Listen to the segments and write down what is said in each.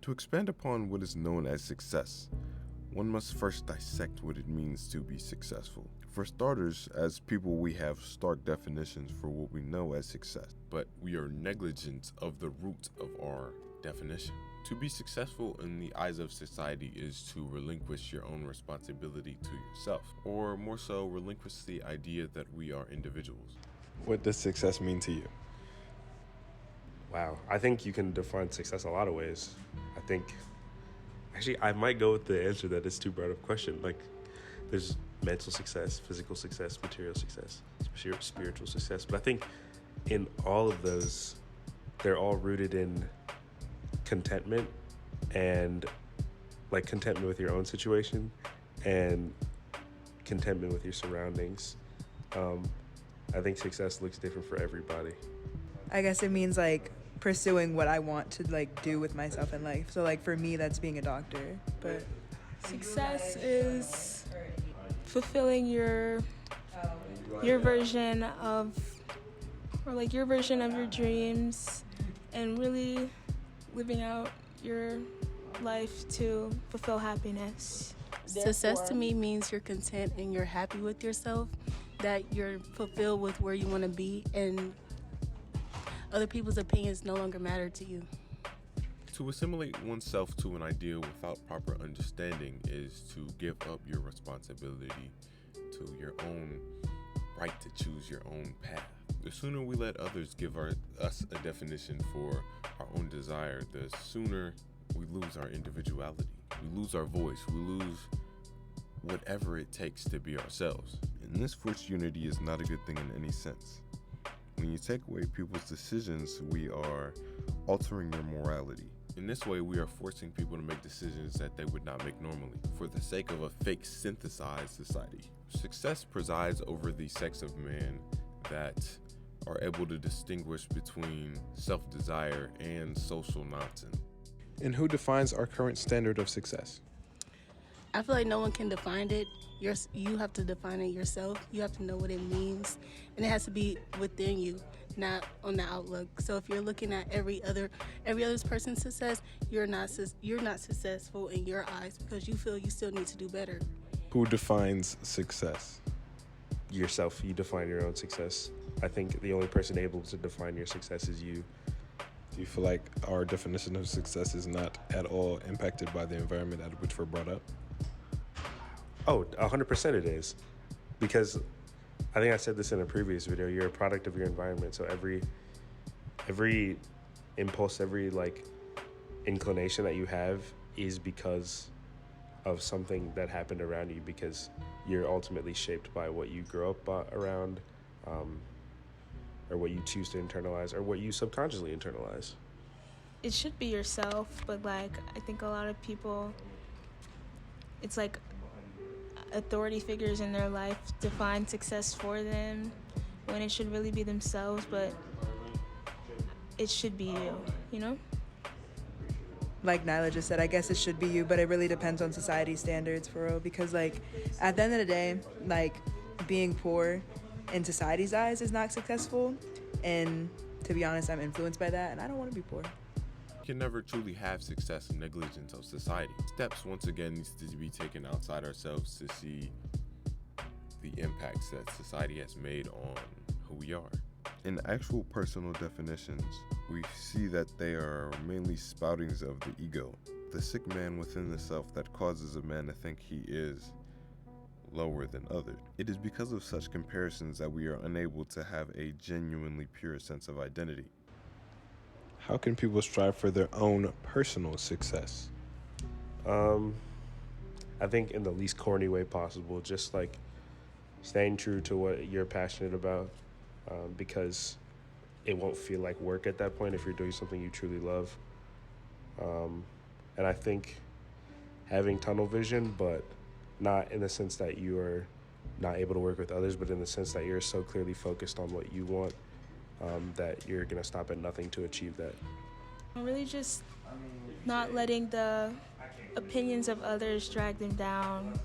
To expand upon what is known as success, one must first dissect what it means to be successful. For starters, as people, we have stark definitions for what we know as success, but we are negligent of the root of our definition. To be successful in the eyes of society is to relinquish your own responsibility to yourself, or more so, relinquish the idea that we are individuals. What does success mean to you? Wow, I think you can define success a lot of ways. I might go with the answer that it's too broad of a question. Like, there's mental success, physical success, material success, spiritual success. But I think in all of those, they're all rooted in contentment, and like contentment with your own situation and contentment with your surroundings. I think success looks different for everybody. I guess it means like pursuing what I want to like do with myself in life. So like for me, that's being a doctor. But success is fulfilling your version of, or like your version of your dreams, and really living out your life to fulfill happiness. Success to me means you're content and you're happy with yourself, that you're fulfilled with where you want to be, and other people's opinions no longer matter to you. To assimilate oneself to an ideal without proper understanding is to give up your responsibility to your own right to choose your own path. The sooner we let others give us a definition for our own desire, the sooner we lose our individuality. We lose our voice. We lose whatever it takes to be ourselves. And this forced unity is not a good thing in any sense. When you take away people's decisions, we are altering their morality. In this way, we are forcing people to make decisions that they would not make normally for the sake of a fake synthesized society. Success presides over the sex of man that are able to distinguish between self-desire and social nonsense. And who defines our current standard of success? I feel like no one can define it. You have to define it yourself. You have to know what it means, and it has to be within you, not on the outlook. So if you're looking at every other person's success, you're not successful in your eyes because you feel you still need to do better. Who defines success? Yourself. You define your own success. I think the only person able to define your success is you. Do you feel like our definition of success is not at all impacted by the environment at which we're brought up? Oh, 100% it is. Because I think I said this in a previous video, you're a product of your environment. So every impulse, every like inclination that you have is because of something that happened around you, because you're ultimately shaped by what you grow up around, or what you choose to internalize, or what you subconsciously internalize. It should be yourself, but like I think a lot of people, it's like authority figures in their life define success for them when it should really be themselves, but it should be you, you know? like Nyla just said, I guess it should be you, but it really depends on society standards for real, because like at the end of the day, like being poor in society's eyes is not successful, and to be honest, I'm influenced by that and I don't want to be poor. You can never truly have success in negligence of society. Steps once again needs to be taken outside ourselves to see the impacts that society has made on who we are. In actual personal definitions, we see that they are mainly spoutings of the ego, the sick man within the self that causes a man to think he is lower than others. It is because of such comparisons that we are unable to have a genuinely pure sense of identity. How can people strive for their own personal success? I think in the least corny way possible, just like staying true to what you're passionate about, because it won't feel like work at that point if you're doing something you truly love. And I think having tunnel vision, but not in the sense that you are not able to work with others, but in the sense that you're so clearly focused on what you want, that you're going to stop at nothing to achieve that. Really just not letting the opinions of others drag them down,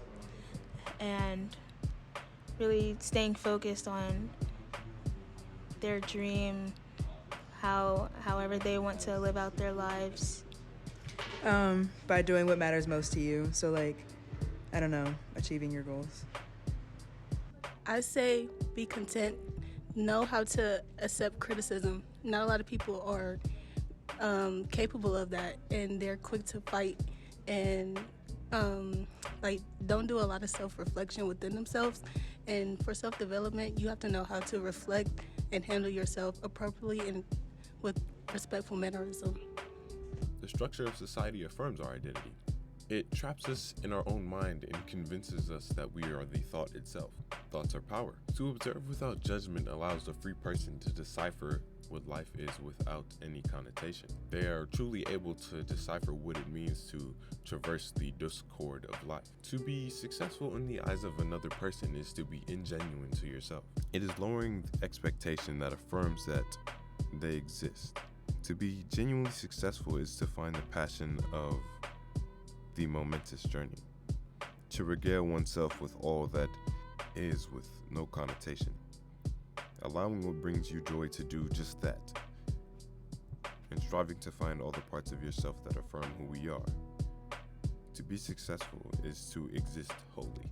and really staying focused on their dream, however they want to live out their lives. By doing what matters most to you. So, like, I don't know, achieving your goals. I say be content. Know how to accept criticism. Not a lot of people are capable of that, and they're quick to fight and like don't do a lot of self-reflection within themselves. And for self-development, you have to know how to reflect and handle yourself appropriately and with respectful mannerism. The structure of society affirms our identity. It traps us in our own mind and convinces us that we are the thought itself. Thoughts are power. To observe without judgment allows the free person to decipher what life is without any connotation. They are truly able to decipher what it means to traverse the discord of life. To be successful in the eyes of another person is to be ingenuine to yourself. It is lowering the expectation that affirms that they exist. To be genuinely successful is to find the passion of the momentous journey. To regale oneself with all that is with no connotation. Allowing what brings you joy to do just that. And striving to find all the parts of yourself that affirm who we are. To be successful is to exist wholly.